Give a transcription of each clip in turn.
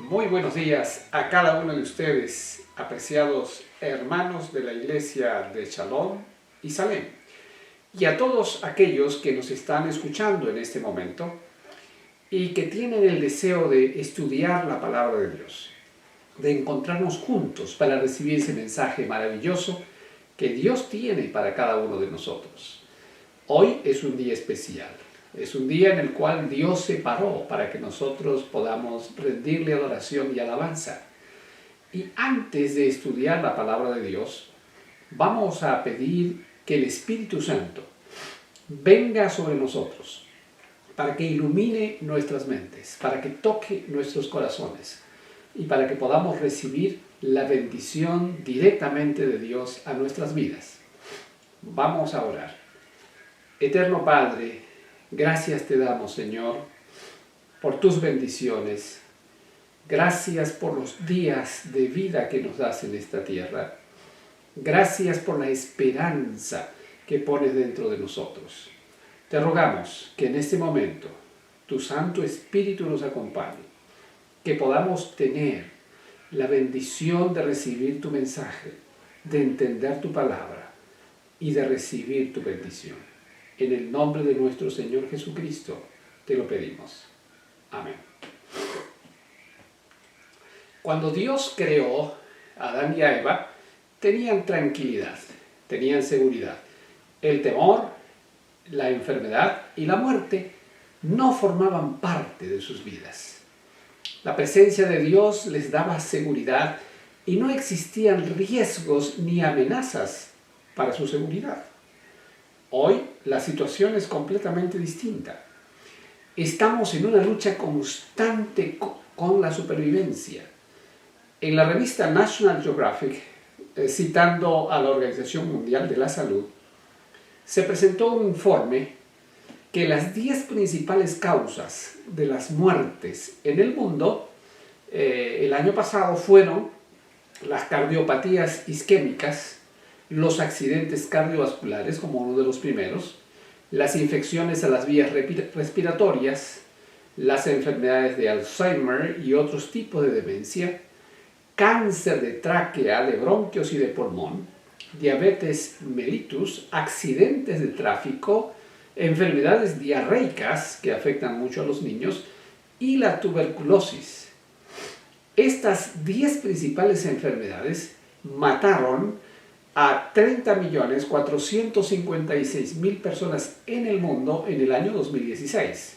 Muy buenos días a cada uno de ustedes, apreciados hermanos de la Iglesia de Shalom y Salem, y a todos aquellos que nos están escuchando en este momento y que tienen el deseo de estudiar la palabra de Dios, de encontrarnos juntos para recibir ese mensaje maravilloso que Dios tiene para cada uno de nosotros. Hoy es un día especial. Es un día en el cual Dios se paró para que nosotros podamos rendirle adoración y alabanza. Y antes de estudiar la palabra de Dios, vamos a pedir que el Espíritu Santo venga sobre nosotros para que ilumine nuestras mentes, para que toque nuestros corazones y para que podamos recibir la bendición directamente de Dios a nuestras vidas. Vamos a orar. Eterno Padre, gracias te damos, Señor, por tus bendiciones. Gracias por los días de vida que nos das en esta tierra. Gracias por la esperanza que pones dentro de nosotros. Te rogamos que en este momento tu Santo Espíritu nos acompañe, que podamos tener la bendición de recibir tu mensaje, de entender tu palabra y de recibir tu bendición. En el nombre de nuestro Señor Jesucristo te lo pedimos. Amén. Cuando Dios creó a Adán y a Eva, tenían tranquilidad, tenían seguridad. El temor, la enfermedad y la muerte no formaban parte de sus vidas. La presencia de Dios les daba seguridad y no existían riesgos ni amenazas para su seguridad. Hoy la situación es completamente distinta. Estamos en una lucha constante con la supervivencia. En la revista National Geographic, citando a la Organización Mundial de la Salud, se presentó un informe que las 10 principales causas de las muertes en el mundo el año pasado fueron las cardiopatías isquémicas, los accidentes cardiovasculares como uno de los primeros, las infecciones a las vías respiratorias, las enfermedades de Alzheimer y otros tipos de demencia, cáncer de tráquea, de bronquios y de pulmón, diabetes mellitus, accidentes de tráfico, enfermedades diarreicas que afectan mucho a los niños y la tuberculosis. Estas 10 principales enfermedades mataron a 30.456.000 personas en el mundo en el año 2016.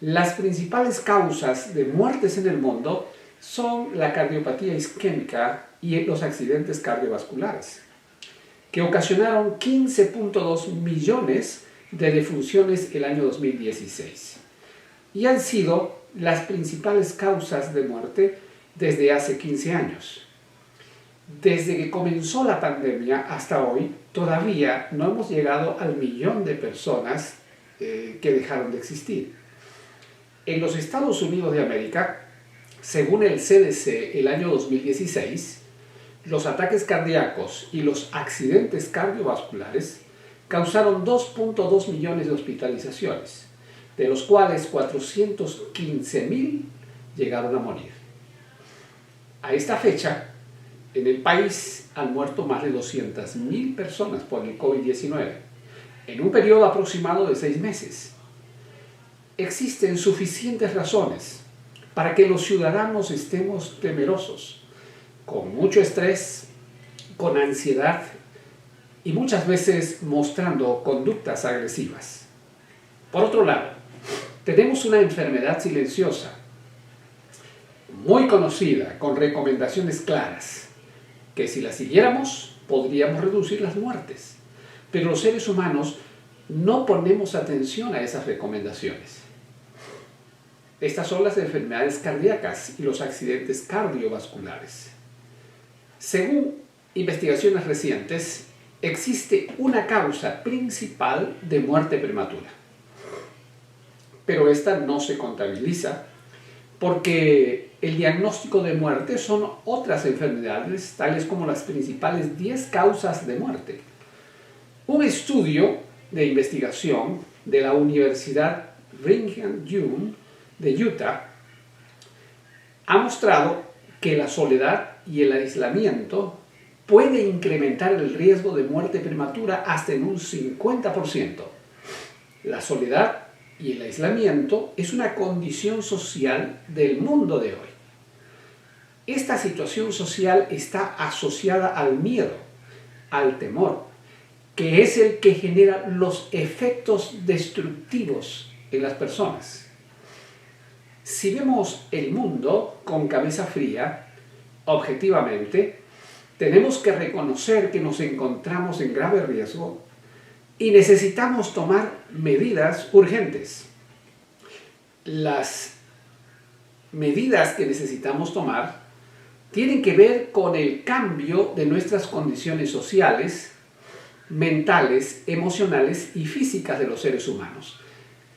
Las principales causas de muertes en el mundo son la cardiopatía isquémica y los accidentes cardiovasculares, que ocasionaron 15.2 millones de defunciones el año 2016 y han sido las principales causas de muerte desde hace 15 años. Desde que comenzó la pandemia hasta hoy, todavía no hemos llegado al 1.000.000 de personas que dejaron de existir. En los Estados Unidos de América, según el CDC, el año 2016, los ataques cardíacos y los accidentes cardiovasculares causaron 2.2 millones de hospitalizaciones, de los cuales 415.000 llegaron a morir. A esta fecha, en el país han muerto más de 200.000 personas por el COVID-19, en un periodo aproximado de 6 meses. Existen suficientes razones para que los ciudadanos estemos temerosos, con mucho estrés, con ansiedad y muchas veces mostrando conductas agresivas. Por otro lado, tenemos una enfermedad silenciosa, muy conocida, con recomendaciones claras, que si las siguiéramos podríamos reducir las muertes, pero los seres humanos no ponemos atención a esas recomendaciones. Estas son las enfermedades cardíacas y los accidentes cardiovasculares. Según investigaciones recientes, existe una causa principal de muerte prematura, pero esta no se contabiliza porque el diagnóstico de muerte son otras enfermedades, tales como las principales 10 causas de muerte. Un estudio de investigación de la Universidad Brigham Young de Utah ha mostrado que la soledad y el aislamiento puede incrementar el riesgo de muerte prematura hasta en un 50%. La soledad y el aislamiento es una condición social del mundo de hoy. Esta situación social está asociada al miedo, al temor, que es el que genera los efectos destructivos en las personas. Si vemos el mundo con cabeza fría, objetivamente, tenemos que reconocer que nos encontramos en grave riesgo y necesitamos tomar medidas urgentes. Las medidas que necesitamos tomar tienen que ver con el cambio de nuestras condiciones sociales, mentales, emocionales y físicas de los seres humanos,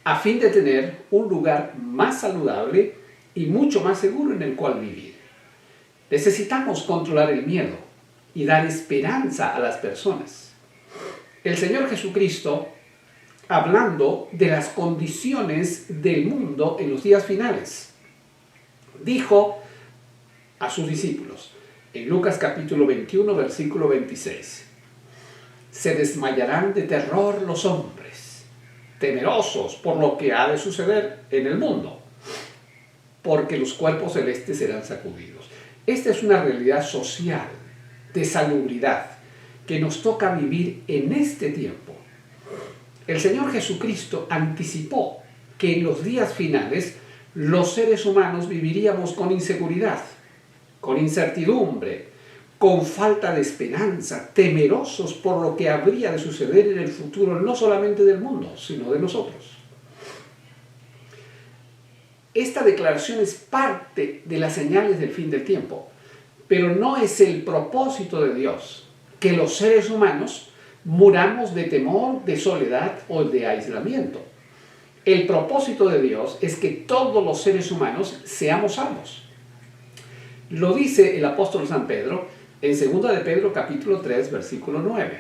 a fin de tener un lugar más saludable y mucho más seguro en el cual vivir. Necesitamos controlar el miedo y dar esperanza a las personas. El Señor Jesucristo, hablando de las condiciones del mundo en los días finales, dijo a sus discípulos, en Lucas capítulo 21, versículo 26, se desmayarán de terror los hombres, temerosos por lo que ha de suceder en el mundo, porque los cuerpos celestes serán sacudidos. Esta es una realidad social, de salubridad, que nos toca vivir en este tiempo. El Señor Jesucristo anticipó que en los días finales los seres humanos viviríamos con inseguridad, con incertidumbre, con falta de esperanza, temerosos por lo que habría de suceder en el futuro, no solamente del mundo, sino de nosotros. Esta declaración es parte de las señales del fin del tiempo, pero no es el propósito de Dios que los seres humanos muramos de temor, de soledad o de aislamiento. El propósito de Dios es que todos los seres humanos seamos salvos. Lo dice el apóstol San Pedro en 2 de Pedro capítulo 3, versículo 9.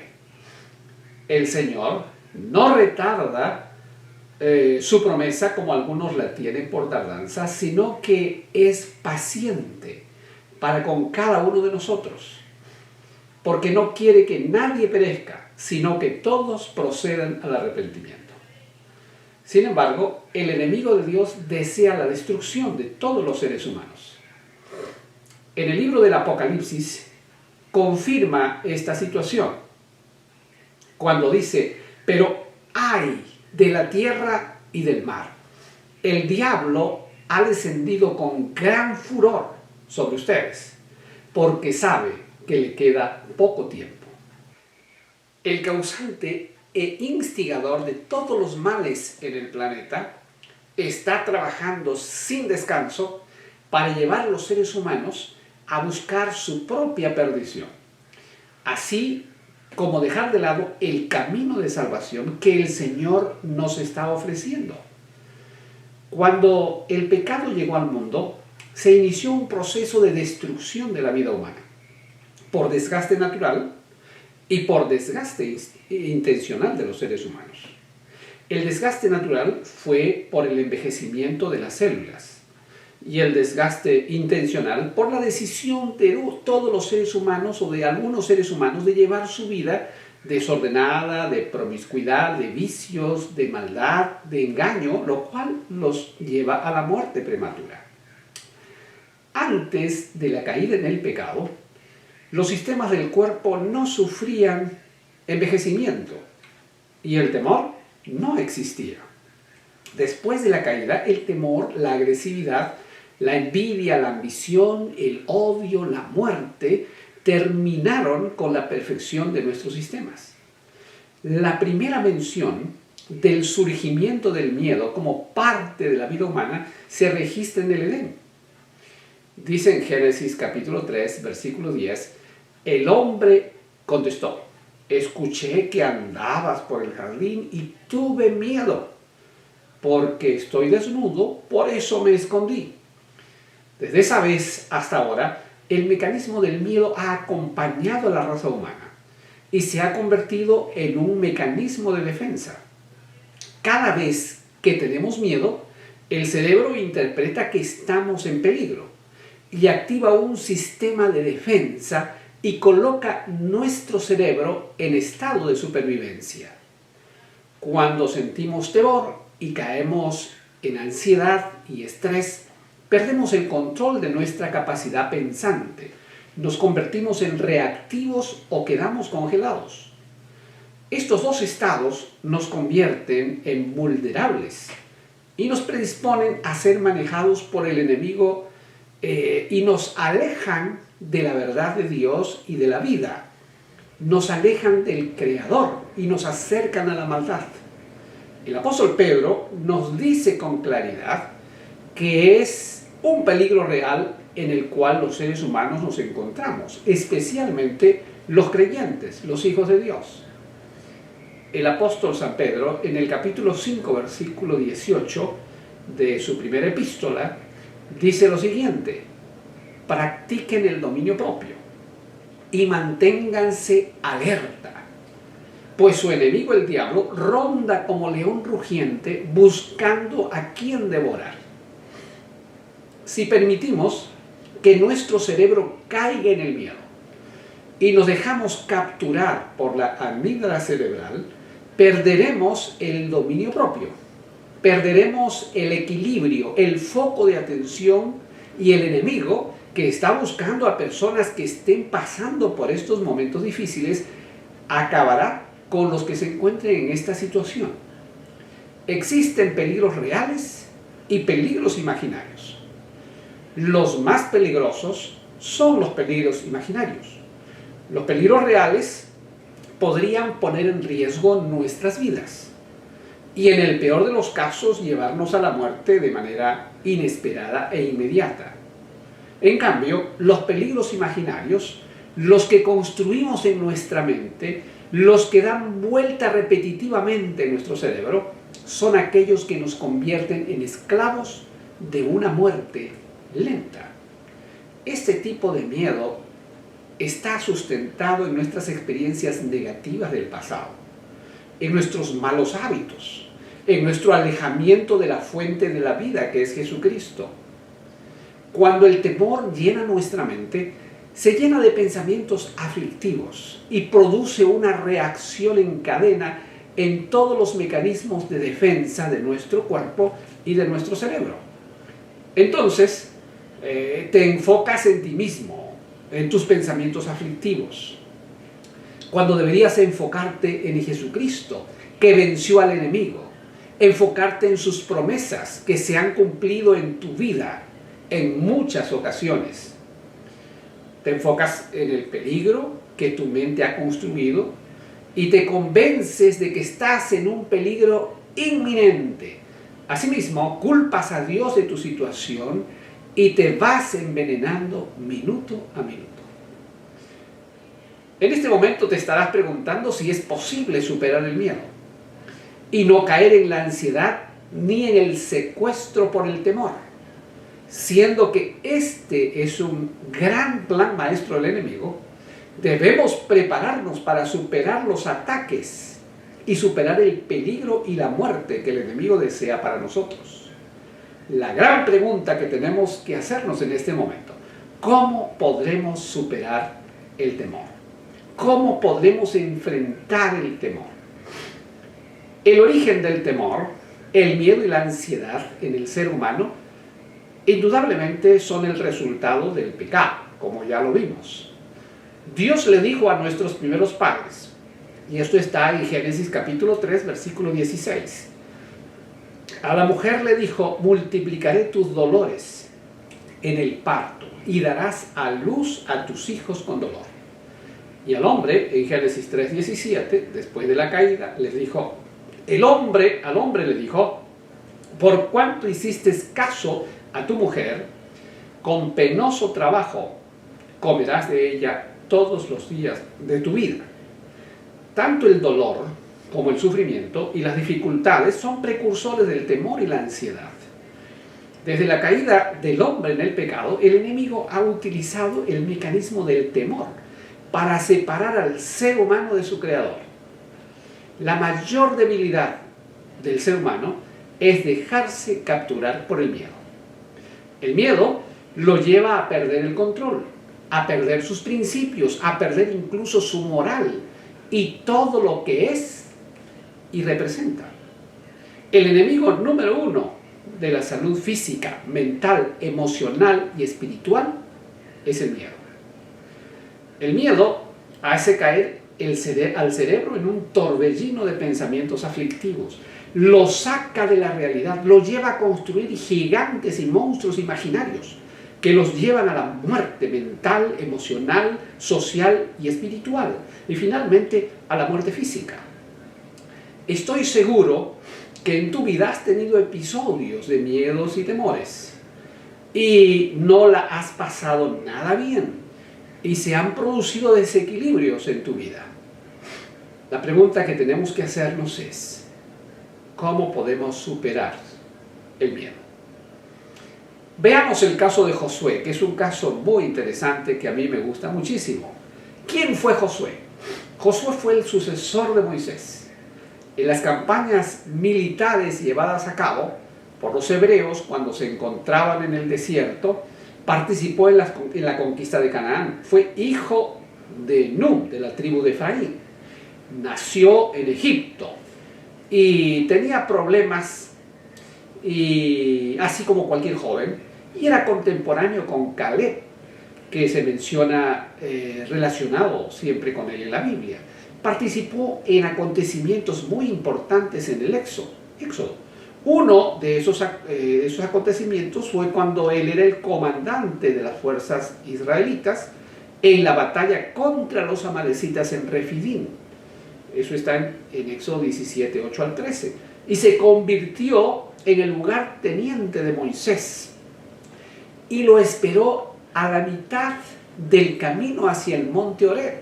El Señor no retarda su promesa como algunos la tienen por tardanza, sino que es paciente para con cada uno de nosotros, porque no quiere que nadie perezca, sino que todos procedan al arrepentimiento. Sin embargo, el enemigo de Dios desea la destrucción de todos los seres humanos. En el libro del Apocalipsis confirma esta situación cuando dice, pero ay de la tierra y del mar, el diablo ha descendido con gran furor sobre ustedes, porque sabe que le queda poco tiempo. El causante e instigador de todos los males en el planeta está trabajando sin descanso para llevar a los seres humanos a buscar su propia perdición, así como dejar de lado el camino de salvación que el Señor nos está ofreciendo. Cuando el pecado llegó al mundo, se inició un proceso de destrucción de la vida humana, por desgaste natural y por desgaste intencional de los seres humanos. El desgaste natural fue por el envejecimiento de las células, y el desgaste intencional por la decisión de todos los seres humanos o de algunos seres humanos de llevar su vida desordenada, de promiscuidad, de vicios, de maldad, de engaño, lo cual los lleva a la muerte prematura. Antes de la caída en el pecado, los sistemas del cuerpo no sufrían envejecimiento y el temor no existía. Después de la caída, el temor, la agresividad, la envidia, la ambición, el odio, la muerte, terminaron con la perfección de nuestros sistemas. La primera mención del surgimiento del miedo como parte de la vida humana se registra en el Edén. Dice en Génesis capítulo 3, versículo 10, el hombre contestó, escuché que andabas por el jardín y tuve miedo, porque estoy desnudo, por eso me escondí. Desde esa vez hasta ahora, el mecanismo del miedo ha acompañado a la raza humana y se ha convertido en un mecanismo de defensa. Cada vez que tenemos miedo, el cerebro interpreta que estamos en peligro y activa un sistema de defensa y coloca nuestro cerebro en estado de supervivencia. Cuando sentimos temor y caemos en ansiedad y estrés, perdemos el control de nuestra capacidad pensante, nos convertimos en reactivos o quedamos congelados. Estos dos estados nos convierten en vulnerables y nos predisponen a ser manejados por el enemigo y nos alejan de la verdad de Dios y de la vida. Nos alejan del Creador y nos acercan a la maldad. El apóstol Pedro nos dice con claridad que es un peligro real en el cual los seres humanos nos encontramos, especialmente los creyentes, los hijos de Dios. El apóstol San Pedro, en el capítulo 5, versículo 18 de su primera epístola, dice lo siguiente: practiquen el dominio propio y manténganse alerta, pues su enemigo el diablo ronda como león rugiente buscando a quien devorar. Si permitimos que nuestro cerebro caiga en el miedo y nos dejamos capturar por la amígdala cerebral, perderemos el dominio propio, perderemos el equilibrio, el foco de atención, y el enemigo, que está buscando a personas que estén pasando por estos momentos difíciles, acabará con los que se encuentren en esta situación. Existen peligros reales y peligros imaginarios. Los más peligrosos son los peligros imaginarios. Los peligros reales podrían poner en riesgo nuestras vidas y en el peor de los casos llevarnos a la muerte de manera inesperada e inmediata. En cambio, los peligros imaginarios, los que construimos en nuestra mente, los que dan vuelta repetitivamente en nuestro cerebro, son aquellos que nos convierten en esclavos de una muerte lenta. Este tipo de miedo está sustentado en nuestras experiencias negativas del pasado, en nuestros malos hábitos, en nuestro alejamiento de la fuente de la vida, que es Jesucristo. Cuando el temor llena nuestra mente, se llena de pensamientos aflictivos y produce una reacción en cadena en todos los mecanismos de defensa de nuestro cuerpo y de nuestro cerebro. Entonces, te enfocas en ti mismo, en tus pensamientos aflictivos, cuando deberías enfocarte en Jesucristo, que venció al enemigo, enfocarte en sus promesas que se han cumplido en tu vida en muchas ocasiones. Te enfocas en el peligro que tu mente ha construido y te convences de que estás en un peligro inminente. Asimismo, culpas a Dios de tu situación y te vas envenenando minuto a minuto. En este momento te estarás preguntando si es posible superar el miedo y no caer en la ansiedad ni en el secuestro por el temor, siendo que este es un gran plan maestro del enemigo. Debemos prepararnos para superar los ataques y superar el peligro y la muerte que el enemigo desea para nosotros. La gran pregunta que tenemos que hacernos en este momento: ¿cómo podremos superar el temor? ¿Cómo podremos enfrentar el temor? El origen del temor, el miedo y la ansiedad en el ser humano, indudablemente son el resultado del pecado, como ya lo vimos. Dios le dijo a nuestros primeros padres, y esto está en Génesis capítulo 3, versículo 16. A la mujer le dijo: multiplicaré tus dolores en el parto y darás a luz a tus hijos con dolor. Y al hombre, en Génesis 3, 17, después de la caída, les dijo, al hombre le dijo: por cuanto hiciste caso a tu mujer, con penoso trabajo comerás de ella todos los días de tu vida. Tanto el dolor como el sufrimiento y las dificultades son precursores del temor y la ansiedad. Desde la caída del hombre en el pecado, el enemigo ha utilizado el mecanismo del temor para separar al ser humano de su creador. La mayor debilidad del ser humano es dejarse capturar por el miedo. El miedo lo lleva a perder el control, a perder sus principios, a perder incluso su moral y todo lo que es y representa. El enemigo número uno de la salud física, mental, emocional y espiritual es el miedo. El miedo hace caer al cerebro en un torbellino de pensamientos aflictivos, lo saca de la realidad, lo lleva a construir gigantes y monstruos imaginarios que los llevan a la muerte mental, emocional, social y espiritual, y finalmente a la muerte física. Estoy seguro que en tu vida has tenido episodios de miedos y temores y no la has pasado nada bien y se han producido desequilibrios en tu vida. La pregunta que tenemos que hacernos es: ¿cómo podemos superar el miedo? Veamos el caso de Josué, que es un caso muy interesante que a mí me gusta muchísimo. ¿Quién fue Josué? Josué fue el sucesor de Moisés. En las campañas militares llevadas a cabo por los hebreos cuando se encontraban en el desierto, participó en la conquista de Canaán. Fue hijo de Nun, de la tribu de Efraín. Nació en Egipto y tenía problemas, y así como cualquier joven, y era contemporáneo con Caleb, que se menciona relacionado siempre con él en la Biblia. Participó en acontecimientos muy importantes en el Éxodo. Uno de esos acontecimientos fue cuando él era el comandante de las fuerzas israelitas en la batalla contra los amalecitas en Refidim. Eso está en Éxodo 17, 8 al 13. Y se convirtió en el lugarteniente de Moisés. Y lo esperó a la mitad del camino hacia el monte Horeb,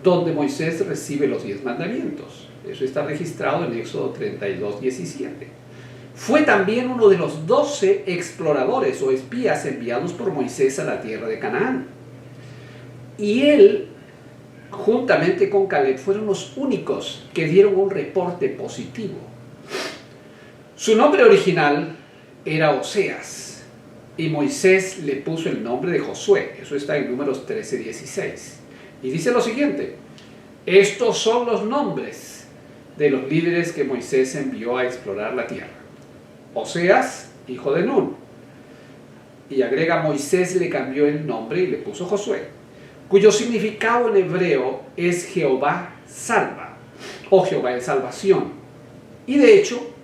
donde Moisés recibe los 10 mandamientos. Eso está registrado en Éxodo 32, 17. Fue también uno de los 12 exploradores o espías enviados por Moisés a la tierra de Canaán. Y él, juntamente con Caleb, fueron los únicos que dieron un reporte positivo. Su nombre original era Oseas, y Moisés le puso el nombre de Josué. Eso está en Números 13, 16. Y dice lo siguiente: estos son los nombres de los líderes que Moisés envió a explorar la tierra. Oseas, hijo de Nun. Y agrega: Moisés le cambió el nombre y le puso Josué, cuyo significado en hebreo es Jehová salva, o Jehová es salvación. Y de hecho,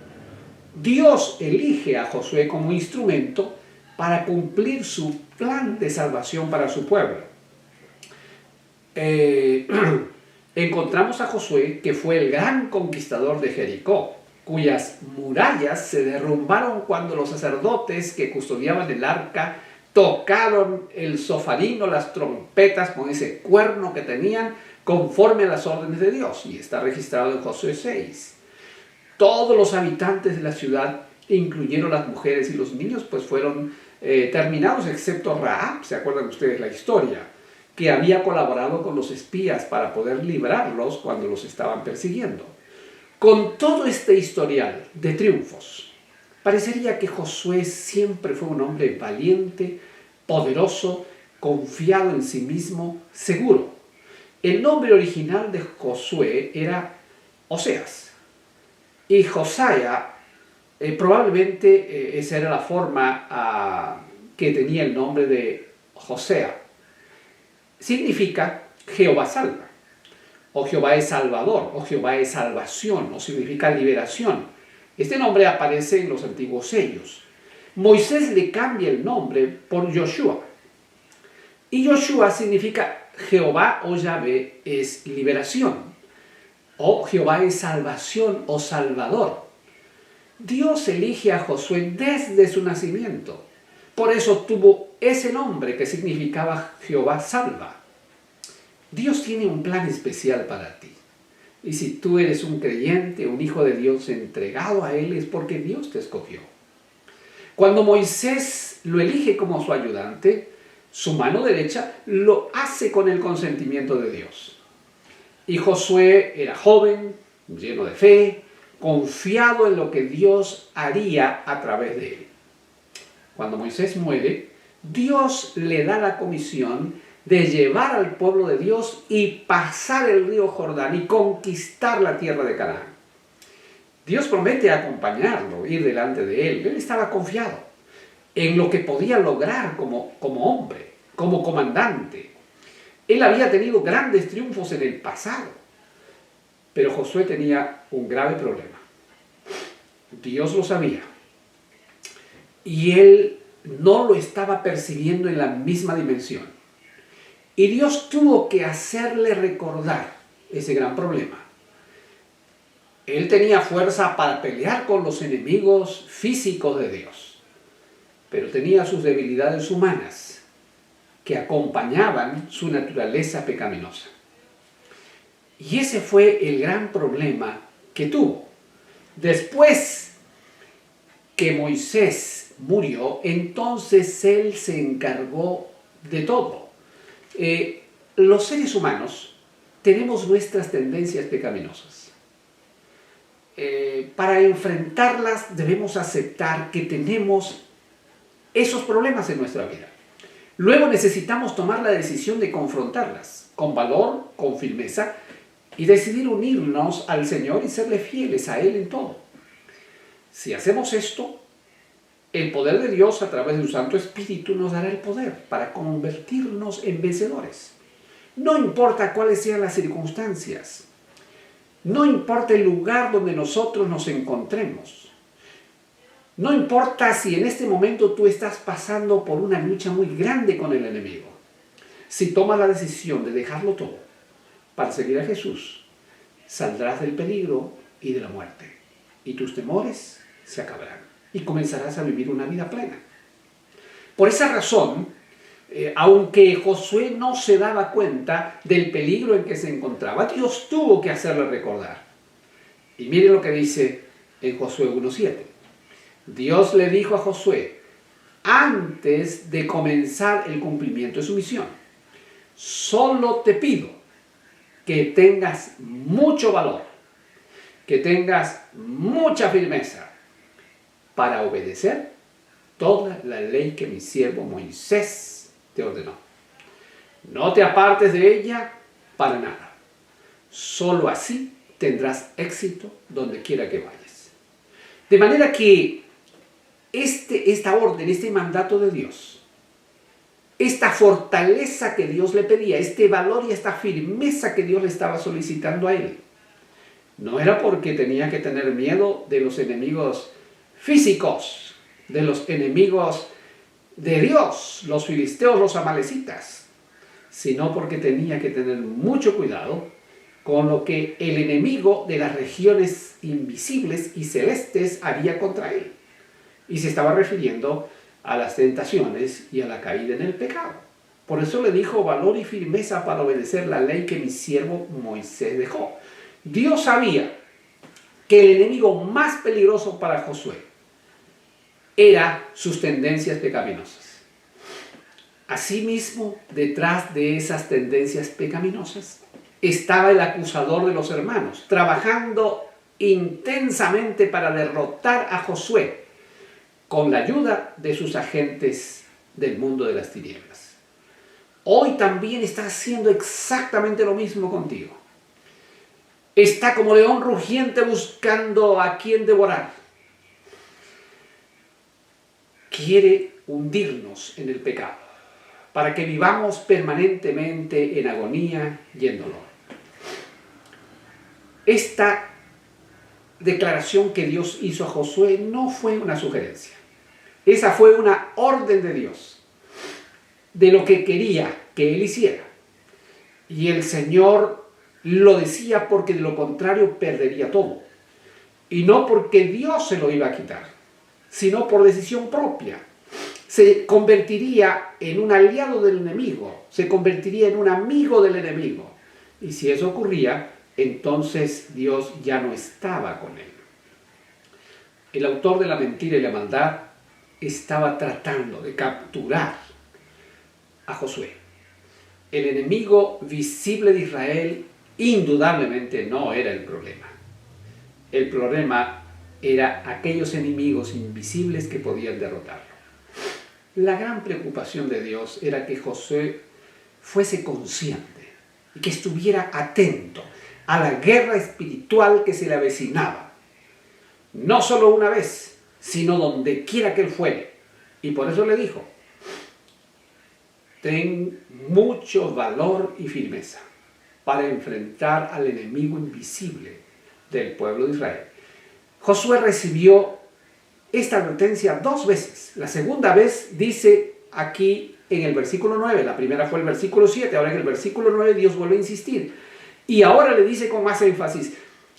Dios elige a Josué como instrumento para cumplir su plan de salvación para su pueblo. Encontramos a Josué, que fue el gran conquistador de Jericó, cuyas murallas se derrumbaron cuando los sacerdotes que custodiaban el arca tocaron el sofarino, las trompetas con ese cuerno que tenían, conforme a las órdenes de Dios, y está registrado en Josué 6. Todos los habitantes de la ciudad, incluyeron las mujeres y los niños, pues fueron terminados, excepto Rahab, ¿se acuerdan ustedes la historia?, que había colaborado con los espías para poder librarlos cuando los estaban persiguiendo. Con todo este historial de triunfos, parecería que Josué siempre fue un hombre valiente, poderoso, confiado en sí mismo, seguro. El nombre original de Josué era Oseas, y Josiah, probablemente esa era la forma que tenía el nombre de Josea. Significa Jehová salva, o Jehová es salvador, o Jehová es salvación, o significa liberación. Este nombre aparece en los antiguos sellos. Moisés le cambia el nombre por Yoshua, y Yoshua significa Jehová o Yahvé es liberación, o Jehová es salvación o salvador. Dios elige a Josué desde su nacimiento. Por eso tuvo ese nombre que significaba Jehová salva. Dios tiene un plan especial para ti. Y si tú eres un creyente, un hijo de Dios entregado a Él, es porque Dios te escogió. Cuando Moisés lo elige como su ayudante, su mano derecha lo hace con el consentimiento de Dios. Y Josué era joven, lleno de fe, confiado en lo que Dios haría a través de él. Cuando Moisés muere, Dios le da la comisión de llevar al pueblo de Dios y pasar el río Jordán y conquistar la tierra de Canaán. Dios promete acompañarlo, ir delante de él. Él estaba confiado en lo que podía lograr como hombre, como comandante. Él había tenido grandes triunfos en el pasado, pero Josué tenía un grave problema. Dios lo sabía y él no lo estaba percibiendo en la misma dimensión. Y Dios tuvo que hacerle recordar ese gran problema. Él tenía fuerza para pelear con los enemigos físicos de Dios, pero tenía sus debilidades humanas que acompañaban su naturaleza pecaminosa. Y ese fue el gran problema que tuvo. Después que Moisés murió, entonces él se encargó de todo. Los seres humanos tenemos nuestras tendencias pecaminosas. Para enfrentarlas debemos aceptar que tenemos esos problemas en nuestra vida. Luego necesitamos tomar la decisión de confrontarlas con valor, con firmeza, y decidir unirnos al Señor y serle fieles a Él en todo. Si hacemos esto, el poder de Dios a través de su Santo Espíritu nos dará el poder para convertirnos en vencedores. No importa cuáles sean las circunstancias, no importa el lugar donde nosotros nos encontremos, no importa si en este momento tú estás pasando por una lucha muy grande con el enemigo. Si tomas la decisión de dejarlo todo para seguir a Jesús, saldrás del peligro y de la muerte, y tus temores se acabarán y comenzarás a vivir una vida plena. Por esa razón, aunque Josué no se daba cuenta del peligro en que se encontraba, Dios tuvo que hacerle recordar. Y miren lo que dice en Josué 1:7. Dios le dijo a Josué, antes de comenzar el cumplimiento de su misión, solo te pido que tengas mucho valor, que tengas mucha firmeza para obedecer toda la ley que mi siervo Moisés te ordenó. No te apartes de ella para nada. Solo así tendrás éxito donde quiera que vayas. De manera que esta orden, este mandato de Dios, esta fortaleza que Dios le pedía, este valor y esta firmeza que Dios le estaba solicitando a él, no era porque tenía que tener miedo de los enemigos físicos, de los enemigos de Dios, los filisteos, los amalecitas, sino porque tenía que tener mucho cuidado con lo que el enemigo de las regiones invisibles y celestes haría contra él. Y se estaba refiriendo a las tentaciones y a la caída en el pecado. Por eso le dijo valor y firmeza para obedecer la ley que mi siervo Moisés dejó. Dios sabía que el enemigo más peligroso para Josué era sus tendencias pecaminosas. Asimismo, detrás de esas tendencias pecaminosas estaba el acusador de los hermanos, trabajando intensamente para derrotar a Josué con la ayuda de sus agentes del mundo de las tinieblas. Hoy también está haciendo exactamente lo mismo contigo. Está como león rugiente buscando a quien devorar. Quiere hundirnos en el pecado para que vivamos permanentemente en agonía y en dolor. Esta declaración que Dios hizo a Josué no fue una sugerencia. Esa fue una orden de Dios, de lo que quería que él hiciera. Y el Señor lo decía porque de lo contrario perdería todo. Y no porque Dios se lo iba a quitar, sino por decisión propia. Se convertiría en un aliado del enemigo, se convertiría en un amigo del enemigo. Y si eso ocurría, entonces Dios ya no estaba con él. El autor de la mentira y la maldad estaba tratando de capturar a Josué. El enemigo visible de Israel indudablemente no era el problema. El problema era aquellos enemigos invisibles que podían derrotarlo. La gran preocupación de Dios era que Josué fuese consciente y que estuviera atento a la guerra espiritual que se le avecinaba. No solo una vez, sino donde quiera que él fuere. Y por eso le dijo: ten mucho valor y firmeza para enfrentar al enemigo invisible del pueblo de Israel. Josué recibió esta advertencia 2 veces. La segunda vez dice aquí en el versículo 9, la primera fue el versículo 7, ahora en el versículo 9 Dios vuelve a insistir. Y ahora le dice con más énfasis: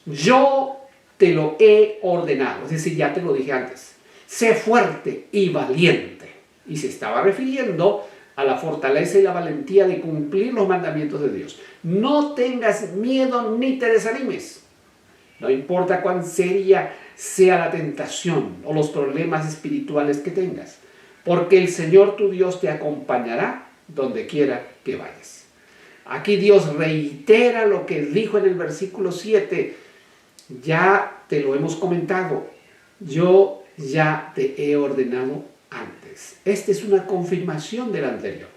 yo te lo he ordenado, es decir, ya te lo dije antes, sé fuerte y valiente. Y se estaba refiriendo a la fortaleza y la valentía de cumplir los mandamientos de Dios. No tengas miedo ni te desanimes. No importa cuán seria sea la tentación o los problemas espirituales que tengas, porque el Señor tu Dios te acompañará donde quiera que vayas. Aquí Dios reitera lo que dijo en el versículo 7. Ya te lo hemos comentado. Yo ya te he ordenado antes. Esta es una confirmación del anterior.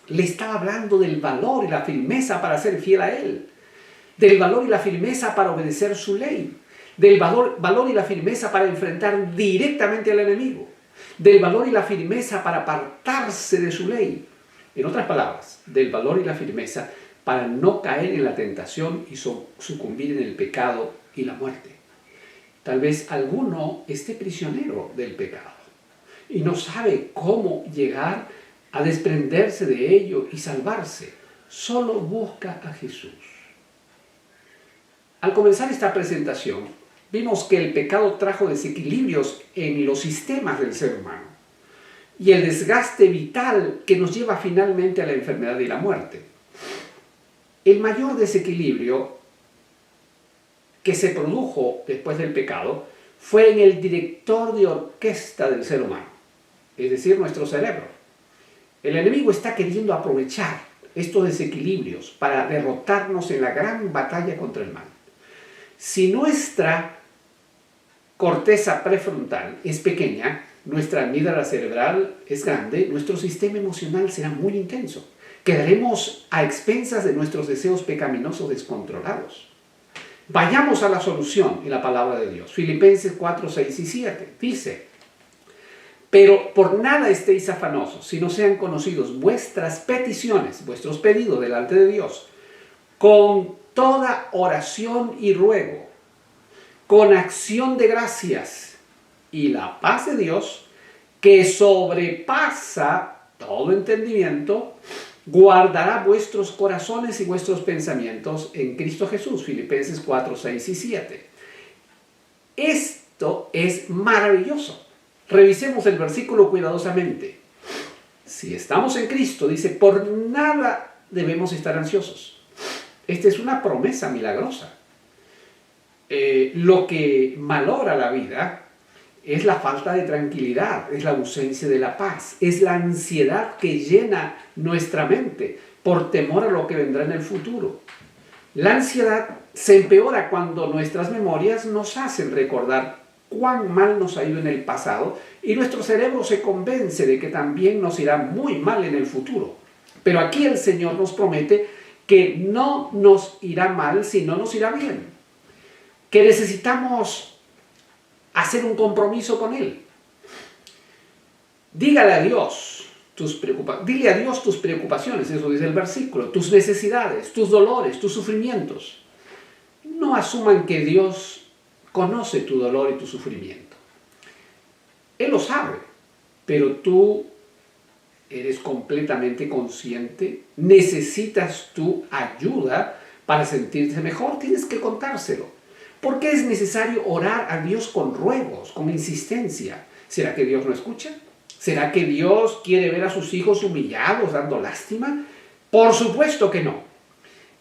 Le estaba hablando del valor y la firmeza para ser fiel a Él, del valor y la firmeza para obedecer su ley, del valor y la firmeza para enfrentar directamente al enemigo, del valor y la firmeza para apartarse de su ley. En otras palabras, del valor y la firmeza para no caer en la tentación y sucumbir en el pecado y la muerte. Tal vez alguno esté prisionero del pecado y no sabe cómo llegar a desprenderse de ello y salvarse. Solo busca a Jesús. Al comenzar esta presentación, vimos que el pecado trajo desequilibrios en los sistemas del ser humano y el desgaste vital que nos lleva finalmente a la enfermedad y la muerte. El mayor desequilibrio que se produjo después del pecado fue en el director de orquesta del ser humano, es decir, nuestro cerebro. El enemigo está queriendo aprovechar estos desequilibrios para derrotarnos en la gran batalla contra el mal. Si nuestra corteza prefrontal es pequeña, nuestra amígdala cerebral es grande, nuestro sistema emocional será muy intenso. Quedaremos a expensas de nuestros deseos pecaminosos descontrolados. Vayamos a la solución en la palabra de Dios. Filipenses 4, 6 y 7 dice: pero por nada estéis afanosos, sino sean conocidos vuestras peticiones, vuestros pedidos delante de Dios, con toda oración y ruego, con acción de gracias, y la paz de Dios, que sobrepasa todo entendimiento, guardará vuestros corazones y vuestros pensamientos en Cristo Jesús. Filipenses 4, 6 y 7. Esto es maravilloso. Revisemos el versículo cuidadosamente. Si estamos en Cristo, dice, por nada debemos estar ansiosos. Esta es una promesa milagrosa. Lo que malogra la vida es la falta de tranquilidad, es la ausencia de la paz, es la ansiedad que llena nuestra mente por temor a lo que vendrá en el futuro. La ansiedad se empeora cuando nuestras memorias nos hacen recordar cuán mal nos ha ido en el pasado y nuestro cerebro se convence de que también nos irá muy mal en el futuro. Pero aquí el Señor nos promete que no nos irá mal, sino nos irá bien. Que necesitamos hacer un compromiso con Él. Dígale a Dios dile a Dios tus preocupaciones, eso dice el versículo, tus necesidades, tus dolores, tus sufrimientos. No asuman que Dios conoce tu dolor y tu sufrimiento. Él lo sabe, pero tú eres completamente consciente, necesitas tu ayuda para sentirte mejor, tienes que contárselo. ¿Por qué es necesario orar a Dios con ruegos, con insistencia? ¿Será que Dios no escucha? ¿Será que Dios quiere ver a sus hijos humillados, dando lástima? Por supuesto que no.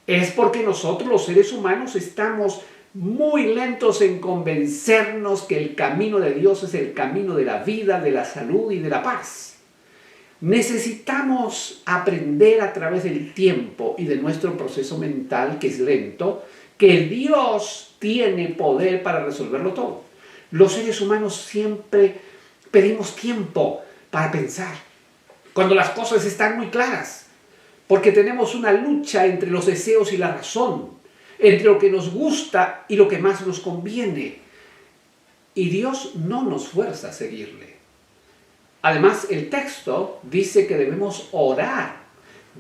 Es porque nosotros los seres humanos estamos muy lentos en convencernos que el camino de Dios es el camino de la vida, de la salud y de la paz. Necesitamos aprender a través del tiempo y de nuestro proceso mental, que es lento, que Dios tiene poder para resolverlo todo. Los seres humanos siempre pedimos tiempo para pensar. cuando las cosas están muy claras, porque tenemos una lucha entre los deseos y la razón, entre lo que nos gusta y lo que más nos conviene. Y Dios no nos fuerza a seguirle. Además, el texto dice que debemos orar,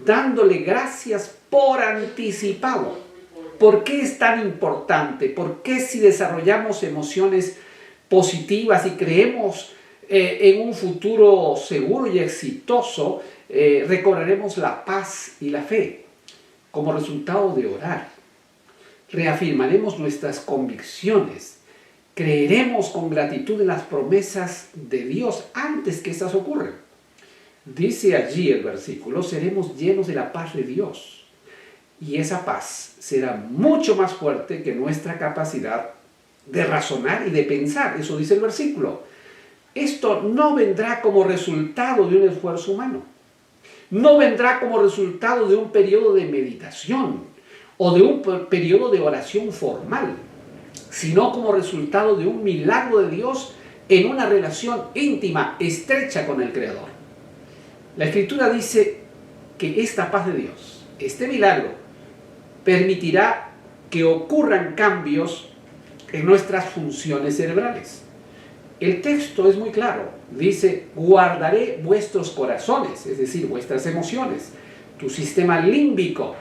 dándole gracias por anticipado. ¿Por qué es tan importante? ¿Por qué si desarrollamos emociones positivas y creemos en un futuro seguro y exitoso, recobraremos la paz y la fe? Como resultado de orar, reafirmaremos nuestras convicciones, creeremos con gratitud en las promesas de Dios antes que estas ocurran. Dice allí el versículo, seremos llenos de la paz de Dios. Y esa paz será mucho más fuerte que nuestra capacidad de razonar y de pensar. Eso dice el versículo. Esto no vendrá como resultado de un esfuerzo humano. No vendrá como resultado de un periodo de meditación o de un periodo de oración formal, sino como resultado de un milagro de Dios en una relación íntima, estrecha con el Creador. La Escritura dice que esta paz de Dios, este milagro, permitirá que ocurran cambios en nuestras funciones cerebrales. El texto es muy claro. Dice, guardaré vuestros corazones, es decir, vuestras emociones, tu sistema límbico,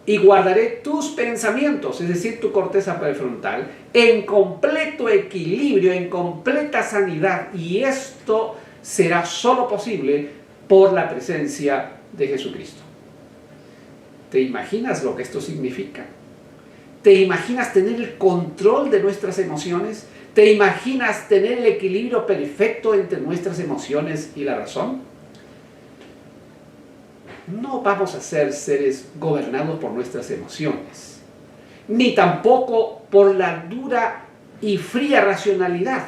y guardaré tus pensamientos, es decir, tu corteza prefrontal, en completo equilibrio, en completa sanidad. Y esto será solo posible por la presencia de Jesucristo. ¿Te imaginas lo que esto significa? ¿Te imaginas tener el control de nuestras emociones? ¿Te imaginas tener el equilibrio perfecto entre nuestras emociones y la razón? No vamos a ser seres gobernados por nuestras emociones, ni tampoco por la dura y fría racionalidad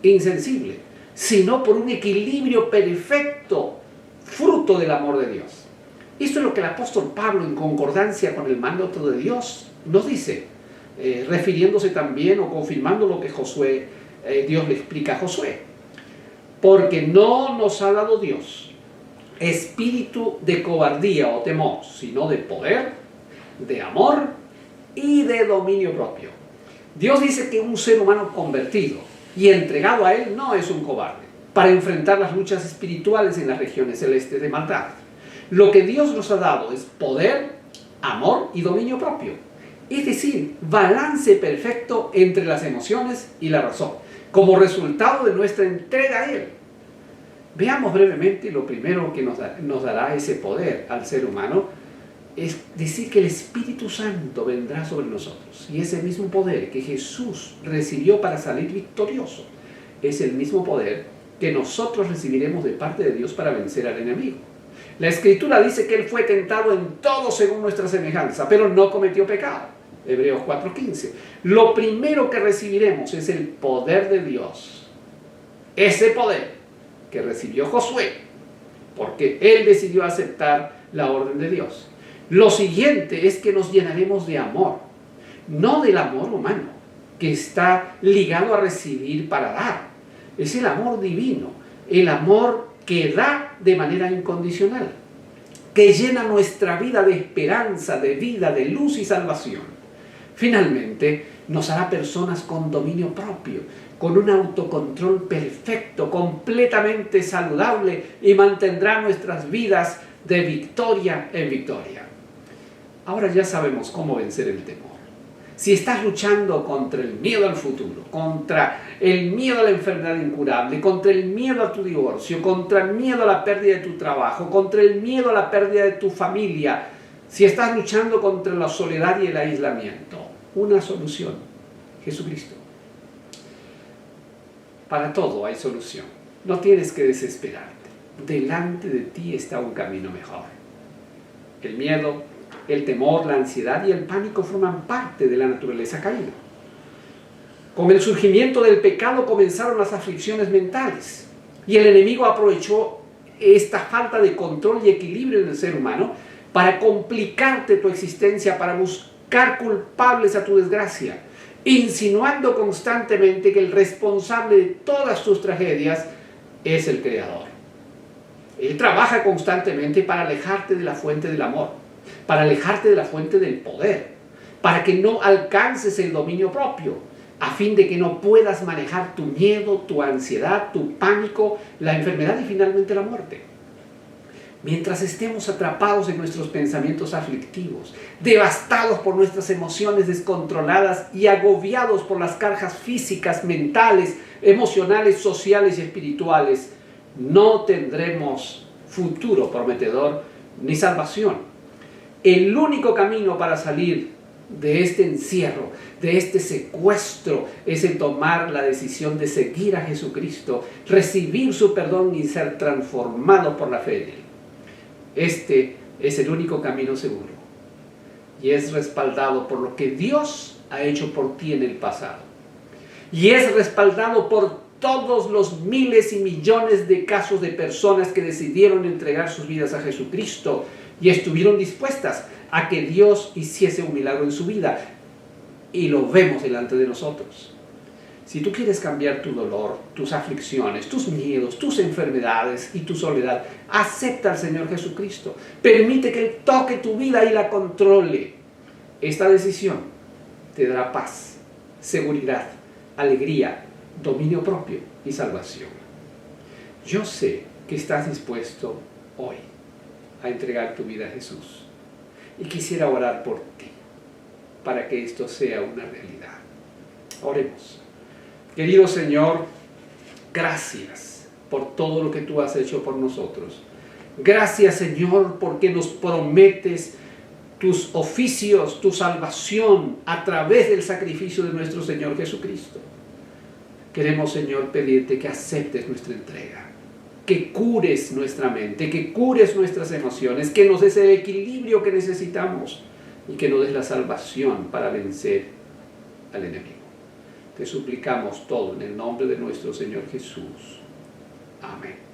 insensible, sino por un equilibrio perfecto, fruto del amor de Dios. Esto es lo que el apóstol Pablo, en concordancia con el mandato de Dios, nos dice, refiriéndose también o confirmando lo que Dios le explica a Josué. Porque no nos ha dado Dios espíritu de cobardía o temor, sino de poder, de amor y de dominio propio. Dios dice que un ser humano convertido y entregado a Él no es un cobarde para enfrentar las luchas espirituales en las regiones celestes de maldad. Lo que Dios nos ha dado es poder, amor y dominio propio. Es decir, balance perfecto entre las emociones y la razón, como resultado de nuestra entrega a Él. Veamos brevemente lo primero que nos dará ese poder al ser humano, es decir que el Espíritu Santo vendrá sobre nosotros. Y ese mismo poder que Jesús recibió para salir victorioso, es el mismo poder que nosotros recibiremos de parte de Dios para vencer al enemigo. La Escritura dice que Él fue tentado en todo según nuestra semejanza, pero no cometió pecado. Hebreos 4:15. Lo primero que recibiremos es el poder de Dios. Ese poder que recibió Josué, porque él decidió aceptar la orden de Dios. Lo siguiente es que nos llenaremos de amor, no del amor humano, que está ligado a recibir para dar. Es el amor divino, el amor que da de manera incondicional, que llena nuestra vida de esperanza, de vida, de luz y salvación. Finalmente, nos hará personas con dominio propio, con un autocontrol perfecto, completamente saludable, y mantendrá nuestras vidas de victoria en victoria. Ahora ya sabemos cómo vencer el temor. Si estás luchando contra el miedo al futuro, contra el miedo a la enfermedad incurable, contra el miedo a tu divorcio, contra el miedo a la pérdida de tu trabajo, contra el miedo a la pérdida de tu familia, si estás luchando contra la soledad y el aislamiento, una solución: Jesucristo. Para todo hay solución. No tienes que desesperarte. Delante de ti está un camino mejor. El miedo, el temor, la ansiedad y el pánico forman parte de la naturaleza caída. Con el surgimiento del pecado comenzaron las aflicciones mentales, y el enemigo aprovechó esta falta de control y equilibrio del ser humano para complicarte tu existencia, para buscar culpables a tu desgracia, insinuando constantemente que el responsable de todas tus tragedias es el Creador. Él trabaja constantemente para alejarte de la fuente del amor, para alejarte de la fuente del poder, para que no alcances el dominio propio, a fin de que no puedas manejar tu miedo, tu ansiedad, tu pánico, la enfermedad y finalmente la muerte. Mientras estemos atrapados en nuestros pensamientos aflictivos, devastados por nuestras emociones descontroladas y agobiados por las cargas físicas, mentales, emocionales, sociales y espirituales, no tendremos futuro prometedor ni salvación. El único camino para salir de este encierro, de este secuestro, es el tomar la decisión de seguir a Jesucristo, recibir su perdón y ser transformado por la fe en Él. Este es el único camino seguro y es respaldado por lo que Dios ha hecho por ti en el pasado. Y es respaldado por todos los miles y millones de casos de personas que decidieron entregar sus vidas a Jesucristo y estuvieron dispuestas a que Dios hiciese un milagro en su vida. Y lo vemos delante de nosotros. Si tú quieres cambiar tu dolor, tus aflicciones, tus miedos, tus enfermedades y tu soledad, acepta al Señor Jesucristo. Permite que Él toque tu vida y la controle. Esta decisión te dará paz, seguridad, alegría, dominio propio y salvación. Yo sé que estás dispuesto hoy a entregar tu vida a Jesús y quisiera orar por ti para que esto sea una realidad. Oremos. Querido Señor, gracias por todo lo que tú has hecho por nosotros. Gracias, Señor, porque nos prometes tus oficios, tu salvación a través del sacrificio de nuestro Señor Jesucristo. Queremos, Señor, pedirte que aceptes nuestra entrega, que cures nuestra mente, que cures nuestras emociones, que nos des el equilibrio que necesitamos y que nos des la salvación para vencer al enemigo. Te suplicamos todo en el nombre de nuestro Señor Jesús. Amén.